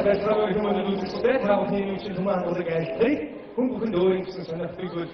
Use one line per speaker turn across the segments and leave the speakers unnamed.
Байцаагын хүмүүст үзэстэй таавахын үеийн хүмүүс ураг айлтай хүн бүхэнд өөрийн гэсэн сонирхлыг зүйл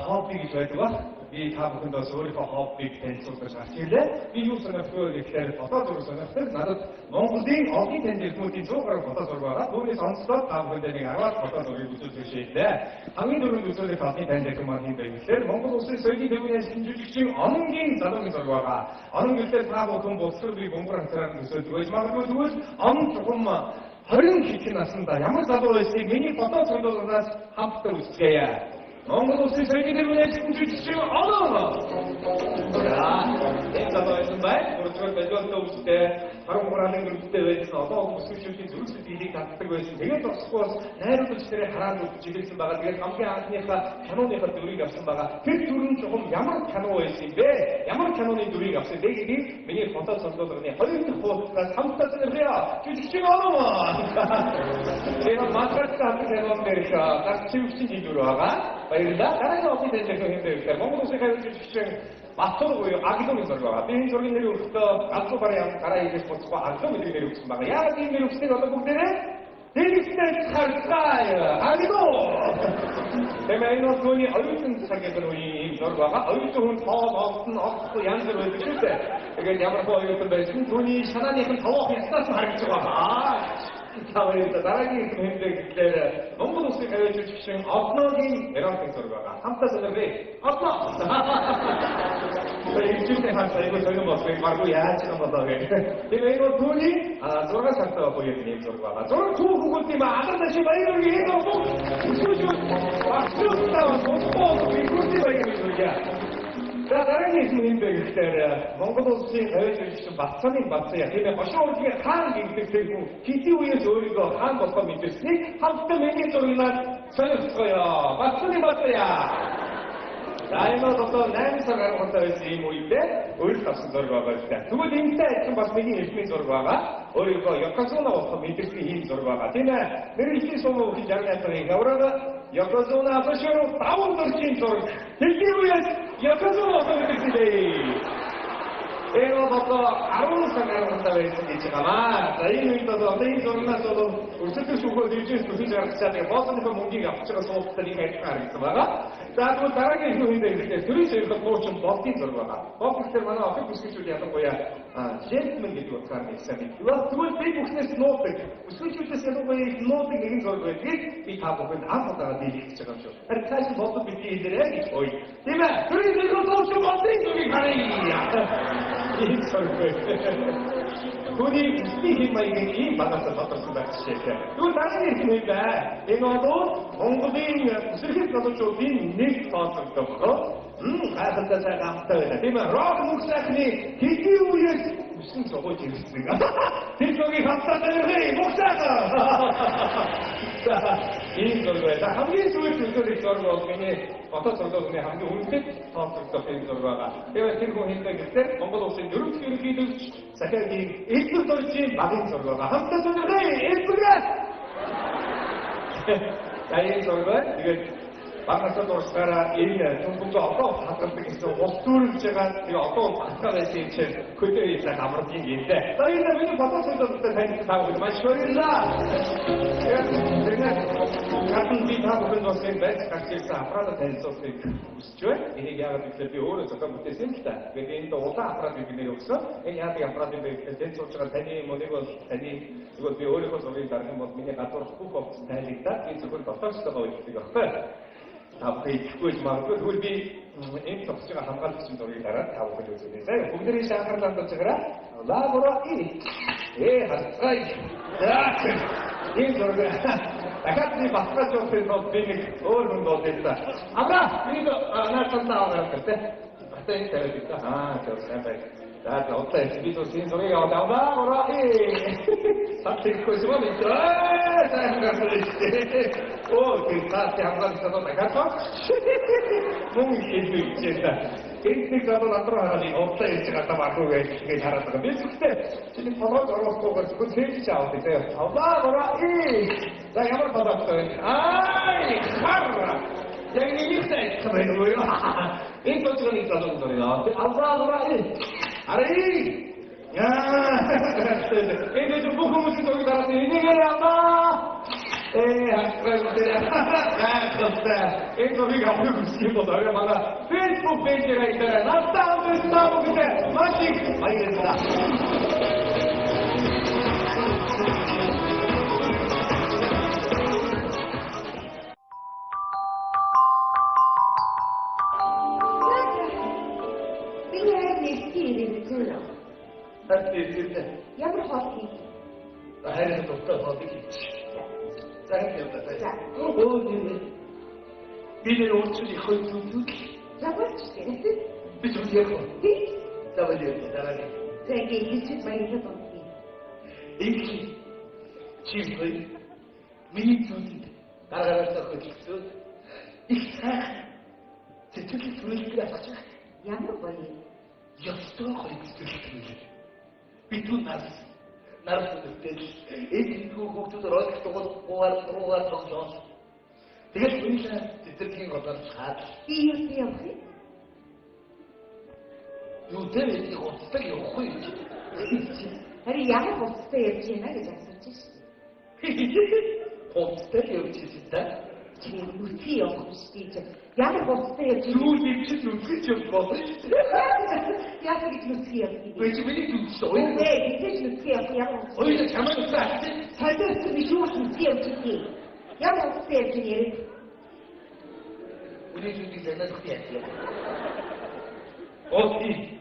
хобби гэж байдаг ба би та бүхэнд бас өөрийнхөө хоббиг танилцуулж гарч ирлээ. Би юу сонирхдаг гэхээр фото зураг сонирхдаг. Надад Монголын олон танилцуулгын 100 гаруй фото зураг байгаа. Түүнээс онцлог та бүхэнд нэг 10 фото зургийг үзүүлж шийдлээ. Хамгийн дөрөв үзүүлэх олон танилцуулгын маань юм байх гэхээр Монгол улсын соёлын төвийн шинжлэхүүн Ононгийн залуугийн зураг байгаа. Онон гэхээр та бүхэн боловсролын бөмбөр хацраар үзүүлдэг байж магадгүй тэгвэл он чухам 20 хэдэн наснда ямар залуу байсныг миний фото цуглуулгаас хамтдаа үзчихье. Монгол улсын соёлын төвийн шинжлэхүүн Онон. За, энэ залуугийн бай, өөрөөр хэлбэл үзтэй харин хурааны гэрэлтэй байсан одоо өсвөрчүүдийн зүрх сэтгэлийг татдаг байсан. Тэгээд тосхгүй бас найруулагч нарыг хараад үзчихсэн байгаа. Тэгээд хамгийн анхныхаа киноныхаа дүрийг авсан байгаа. Тэр дүр нь чухам ямар кино байсан бэ? Ямар киноны дүрийг авсан бэ гэдгийг миний фото цуглуулгын 2 дахь хуудасаас хамтдаа зэрэгье. Жүжигчин Онон. Тэгээд материалтай кинон дээр гарчивчийн дүр байгаа. Баярлалаа. Дараагийн олон танилцуулгын хэмжээгээр Монгол улсын хайрын жүжигчин Батур буюу Агломын зураг байгаа. Би энэ зургийн нэрийг өгөхдөө галзуу гараа хийж бодсоо Аглом гэдэг нэр өгсөн байгаа. Яагаад энэ нэр өгснэг одоо бүгдээрээ Дэрэгтэй харцгаая. Аглом. Тэмээ энэ түүний оюутан цагийн үеийн зураг байгаа. Оюутан хүн тоолсон огцтой янз бүр байдаг шүү дээ. Тэгээд ямар оюутан байсан түүний шанааныхын товоох яснаас харагдаж байгаа. Таврын дараагийн хэмжээгээр Монгол улсын хайрын жүжигчин Одногийн эротик зураг байгаа. Хамтдаа сонирхъя. Одно. Эцэгтэй хандсан айгүй соён болсон маргуу яаж юм болоо гэх. Тэгээ энэ түүний 6 сартай буюу зураг байгаа. Зураг түүх хөлт юм алар даши баярыг энэ уу. Ахсуутаа босоо бигүүти баярыг зүгья. За дараагийн хэмжээгээр Монгол улсын хайрын жүжигчин Батцааны Батцаа тийм хошоо үргийн хаан гэдэг тэр хүн хэдий үеэс өөрийгөө хаан болохоо мэдэрснийг хамтдаа миний зурагнаас сонирхцгоё. Батцааны Батцаа. За энэ одоо 8 сар гаруй хугацаа байсан юм үедээ өөрөлд авсан зураг байгаа л да. Тэгвэл энэтэй адилхан бас миний хэлний зураг байгаа. Өөрийгөө Yokozuna болохоо мэдэрсний хийм зураг байгаа. Тийм ээ. Нэр ихний сум өгч 68 сарын хавраад Yokozuna авшир даван дөржин зураг. Хэдий үеэс Yokozuna гэдэг энэ одоо 10 сар гаруй хугацаа байсан гэж байна. За энэ үед одоо энэ зурнаас бол өсөлтөд шүүхөд иржээс төсөж гаргацаад боосныхоо мөнгийг авч байгаа суултыг хайж харагдсан байгаа. За тэгвэл дараагийн хэмжээнд ирэхдээ төрийн соёлын хуучин Бобдын зураг байгаа. Боб гэхээр манай охин бүсгүйчүүд ялангуяа gentleman гэдэг утгаар хэлсэн юм. Тэгвэл би бүхнээс нуудаг. Бүсгүйчүүдээс ялангуяа их нуудаг нэгэн зураг байдгийг би та бүхэнд анх удаага дийлгэж байгаа юм шүү. Харин цааш нь бодод бидний хэлээрэй гэж бой. Тийм ээ. Төрийн соёлын хуучин Бобдын зургийг харъя. Энэ зураг. Түүний стихи маягийн ийм багасаа тодорхой байх жишээ. Тэгвэл дараагийн хэлбэл энэ одоо Монголын үсрэхэл залуучуудын нэг тооцогдох. Хайртай цагаамтай байна. Тийм ээ. Рок мөксөний хэдий үеэс үсэн зогож ирсэн. Тэр зургийг хамтдаа тавья. Мөксөө. Энэ зураг хамгийн сүүлд үзүүлэх зураг бол миний фото цуглуулгын хамгийн үнэтэй тооцогдох энэ зураг байгаа. Тэгээд тэр хүн хэлдэг гэхээр Монгол улсын дөрөвдүгээр ерөнхийлөгч Сахиагийн Элбэг дөржийн багийн зураг байгаа. Хамтдаа сонирхъя. Элбэг. Таяа зураг. Тэгээд багасаа дуусгараа энэ түнхүү одоо хадгалдаг гэсэн улс төрүүлж байгаа. Тэгээ одоо багтаа байсан юм чинь хөдөө хийж амрдаг юм дээ. За энэ миний фото цуглуулгад танилцуулж байгаа маш баярлалаа. Тэгээд хатан би та бүхэнд бас энэ байц гарч ирсэн аппарат танилцуулахыг хүсэж байна. Энийг яагаад гэвэл би өөрөө зохион бүтээсэн л та. Тэгээд энэ улаан аппарат гэдэг өгсөн. Энэ яагаад аппарат юм бэ гэхээр танилцуулж байгаа таны модыг бол таны тэгвэл би өөрийнхөө зургийг дарах юм бол миний гадуурх бүх опц тайлагдаад энэ зөвхөн дотоодтойгоо үйлдэх байхгүй. Та бүхэн итгэхгүй магадгүй. Тэгвэл би энэ тогтож байгаа хамгаалагчийн зургийг дараад та бүхэн үзүүлээ. За бүгдээ шахарлаад болж байгаараа. Лабора харцгай. Энэ зураг дахиад би батгаж явахын тулд би нэг өөр хүн болдоо. Амра би наачтаа аваад гэх тээ. Батаа энэ тавьдаг та. Тэр сайн бай. За одоо би зөвхөн зургийг аваад аваа. Сатчихгүй юм байна. Сайн гэрэлтэй. Оо тэр хамгаалалтаа дахиад мөн хэлбэрчээ. Энэ гадаа надруу хараад овлоо хийж байгаа баггүй гэж хараад байгаа. Би зөвхөн чиний фолог оруулахгүйгээр зөвхөн хэлж авах тийм. Аваа. За ямар фолог вэ? Харра. Яг нэг ихтэй юм байна уу? Энэ тооцооны залуу дөрөө. Аваа. 아리! 야! 이제 좀 부끄러우신 저기 나가서 인생을 한다! 야, 거기가 어려고 싶어서 얼마나 페이스북 페이지가 있잖아요. 나 싸우고 그때 마치 많이 됩니다. 할수 있을때
ямар хоол хийх.
хайрын дуртай хоол хийчих. Сайн юм байна.
За.
Би нэр өөрчлөж хойцуулдаг.
Ямар ч тийм.
Би ч яг хоо.
Тий.
Дараагийн.
Зэгийн хэлж баярлах байна.
Инх чимээ миний зүйлд гаргаараа хөдөлсөн. Их сайхан сэтгэл төрөлхөөр авч байгаа.
Ямар гоё.
Ёстой гоё сэтгэл. Битүү нарс үстэл эдгээр хүүхдүүд ролик дугаар тоглож. Тэгэл үнэхээр цэцэрлэгийн голоор шаад.
Би юу явах юм?
Юу дээрээ хоцдаг явахгүй.
Харин ямар хоцтой явж байна гэж асууж шээ.
Хоцтой явж байна.
Чи үгүй явах шүү дээ. Ямар хоцтой явж байна?
Юу нэгч нүцгэж явах болно.
Яг гэж нүцгэж явах.
왜지 нүцгэж
Ой, гэж нүцгэж явах ямар хоцтой.
Ой, чамайг цааш.
Цаадаас би юу нүцгэж явах юм. Ямар хоцтой явж байна?
우리 생각 해야지. 어디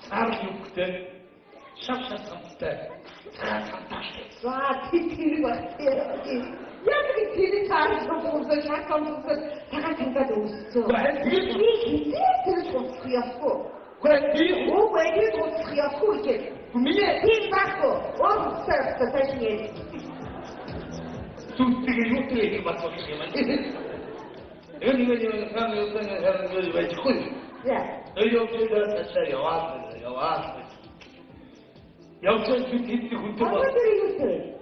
사육대 샵샵샵대 사삼다시.
За тэр багтээ. Яг тэр цааш хүмүүсээ шахамсаа цагаан цагаад өссөн. Би хизээ тэр сонсох явахгүй.
그래,
Ой, би сонсох явахгүй гэж.
분명히
Би баггүй. Оосоо таашний.
쑥뜨게 욕뜨게 맞춰주시면 이거 사람이 왜 죽고
За.
너희 없으니까 다시 여왔어. 영천 뒤뒤 혼자 봐.
Ямар юу вэ?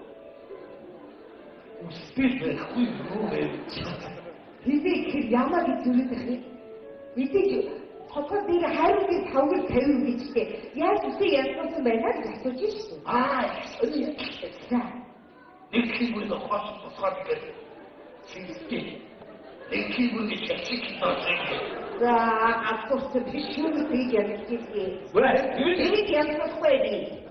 우스피드 хуйруугээ.
Хизээ ямар гэж зүрх вэ? Мэдээж хотод дээр хайрын тавгал тавив гэжтэй. Яаж үсээ ялсан байна гэж асууж шүү.
아니.
За.
내 키보드가 허스허스하게 생겼지. 내 키보드 섹시키다 생겼지.
За, асуусан биш үү гэж ярьчихээ.
왜?
Энийг ялсахгүй дээ.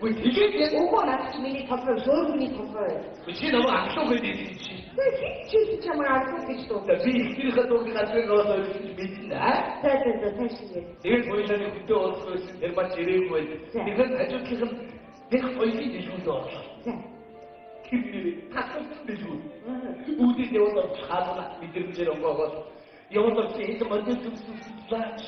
왜 되게
Угоо наач миний толгой зөөргөний толгой.
그치 너무 악독해 되지.
Чи чамаа арах гэж дуу.
나 비스키가 동네 나중에 가서 이렇게 믿나?
За таашгүй.
내가 보이자니 그때 어디서 내가 제대로 해. 내가 가족해서 내가 어디 내주도 없어.
За.
김일이 가끔 내주. 우리 대원은 사도나 믿음처럼 먹어서 영어도 제일 먼저 tum수수수라지.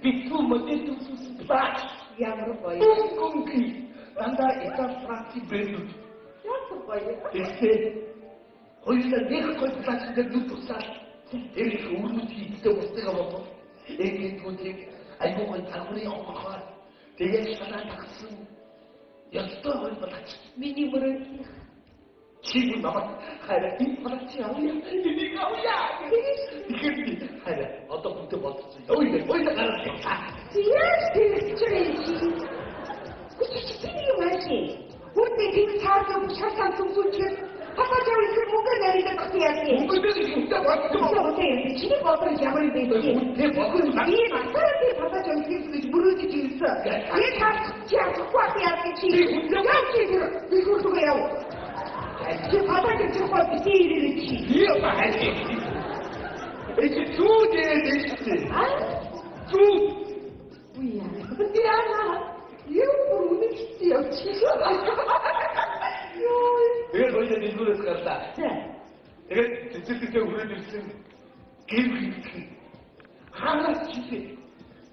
비투 먼저 tum수수수라지.
Ямар гоё.
꽁꽁기 난다 이따 프랑스 브랜드.
Ямар гоё.
Este 거기서 내가 거기 빠진데 눈도 싸. 이렇게 우르지 이때 못해가 먹어. 애기 도대체 알고 보니 다구리 엄마가 되게 시원한 닭승. 연습도 얼마 다치.
Миний мөрөнд
지금 나만 하라 이 파랗지 않으냐? 이리가 오야. 이게 하라 어떤 분도 못했어. 어디다 가라.
яаж тэрчрээ. Үгүй maashi. Үрдээ тийм цаасан шатсан зүгүүч. Хасаачаа их мөнгө нарийндаг багтяагүй.
그때도 진짜 왔어.
Өсөө чиний бодол ямар юм бэ?
내 먹은
Би масараа хасаачаа их гэж бүрөөж ирсэн. Яг хасаачаа яах гэж чи. Яг чи би хүрдэг яв. Чи хасаачаа чи хот биирээ чи.
이어 봐야지. 이제 두개 됐지.
Аа?
두.
Уяа. Яна. Юу үнэхээр явчих. Йоо.
내가 거기서 민구를 갔다.
За.
내가 그때 우려줬을 개구리 하나 집에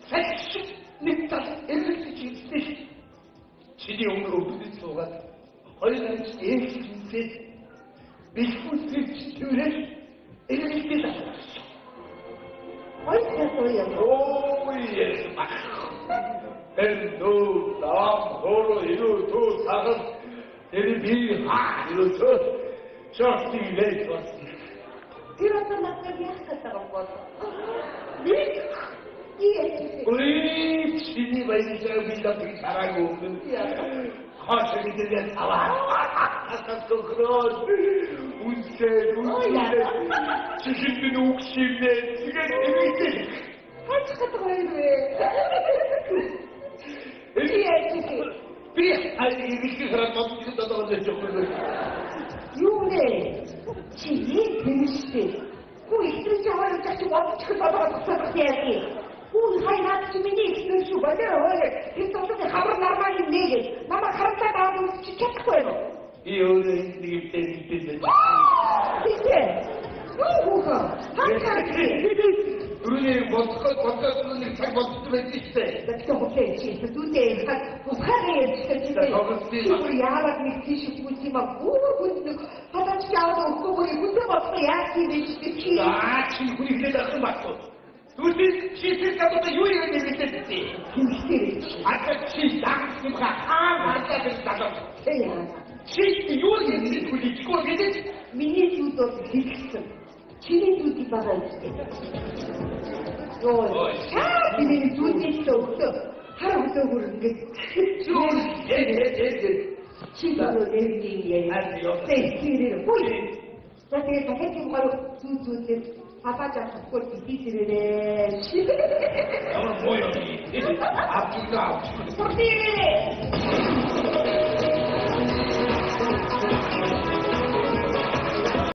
색식 넥타 엘리트 집에 지리 오늘 오픈된 소가 얼른 예수님께 미스코스 지도를 엘리트 잡았어.
어디서 요
오 예수 막 벤도 남 호로 이루 도 사람 데리비 하 이루 저스팅 레이터스
Тэр одоо надад яах гэдэг юм бол би 예.
우리 신이 말이죠. 민족들이 잘하고 없는 거슬리들의 사와. 아깝고 그런 운세, 지식된 옥심내 지가 재밌게.
한치 같은 거 왜? 예.
아니, 이렇게 사람 멈추고 떠나가서 조금.
요네, 지니 등시, 우리 등자와를 자꾸 멈추고 떠나가서 해야지. 우리 하이나 주민이 등수 맞아요. 등수한테 가버려 나만 내게. 나만 가르쳐 나가면 지켰어요.
이 어른이 때리는데.
이제, 누구가? 한가지.
우리 걷다가는 잘 멈추면 있대.
나 그거 못했지. 누대 화내야 지금 우리 야라니 드시고 있지만 뭐고 바닥이 아무도 없고 우리 문제 없어 야기를 시키지.
아, 친구이 그래다 맞고. 우리 시스템부터 요리를 내리겠지.
김씨지.
아까 시장님과 아마까지 나가.
해야.
시스 요리를 내리고 그러겠지.
미니주도 빅스. 지니주디 받아 있대. 자, 미니주디 있어 없어. 하루도 그런데. 지도로 내리기에. 세이키를 보이. 나한테 다 해주고 바로 두두두 아빠자 꽃이 뒤지르네.
너는 뭐야? 앞뒤가
속디르네.